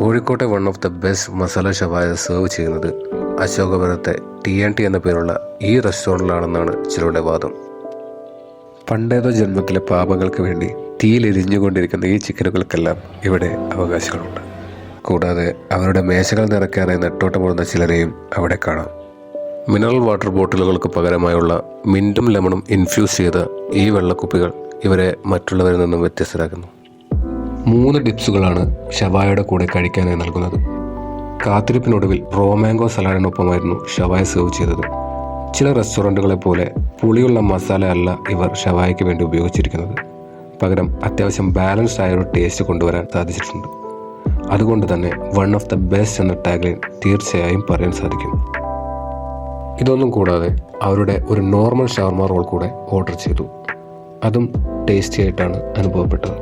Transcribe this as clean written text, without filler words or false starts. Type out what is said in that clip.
കോഴിക്കോട്ടെ one of the best masala shawaya serve ചെയ്യുന്നത് അശോകപുരത്തെ TNT എന്ന പേരുള്ള ഈ റെസ്റ്റോറൻറ്റിലാണെന്നാണ് ചിലരുടെ വാദം. പണ്ടേതോ ജന്മത്തിലെ പാപങ്ങൾക്ക് വേണ്ടി തീയിലെരിഞ്ഞുകൊണ്ടിരിക്കുന്ന ഈ ചിക്കനുകൾക്കെല്ലാം ഇവിടെ അവകാശങ്ങളുണ്ട്. കൂടാതെ അവരുടെ മേശകൾ നിറയ്ക്കാനായി നെട്ടോട്ടമുള്ള ചിലരെയും അവിടെ കാണാം. മിനറൽ വാട്ടർ ബോട്ടിലുകൾക്ക് പകരമായുള്ള മിൻറ്റും ലെമണും ഇൻഫ്യൂസ് ചെയ്ത ഈ വെള്ളക്കുപ്പികൾ ഇവരെ മറ്റുള്ളവരിൽ നിന്നും വ്യത്യസ്തരാക്കുന്നു. 3 ഡിപ്സുകളാണ് ഷവായയുടെ കൂടെ കഴിക്കാനായി നൽകുന്നത്. കാത്തിരിപ്പിനൊടുവിൽ റോമാങ്കോ സലാഡിനൊപ്പമായിരുന്നു ഷവായ സെർവ് ചെയ്തത്. ചില റെസ്റ്റോറൻറ്റുകളെ പോലെ പുളിയുള്ള മസാല അല്ല ഇവർ ഷവായയ്ക്ക് വേണ്ടി ഉപയോഗിച്ചിരിക്കുന്നത്. പകരം അത്യാവശ്യം ബാലൻസ്ഡ് ആയൊരു ടേസ്റ്റ് കൊണ്ടുവരാൻ സാധിച്ചിട്ടുണ്ട്. അതുകൊണ്ട് തന്നെ വൺ ഓഫ് ദ ബെസ്റ്റ് എന്ന ടാഗ്ലൈൻ തീർച്ചയായും പറയാൻ സാധിക്കും. ഇതൊന്നും കൂടാതെ അവരുടെ ഒരു നോർമൽ ഷവർമ റോൾ കൂടെ ഓർഡർ ചെയ്തു. അതും ടേസ്റ്റി ആയിട്ടാണ് അനുഭവപ്പെട്ടത്.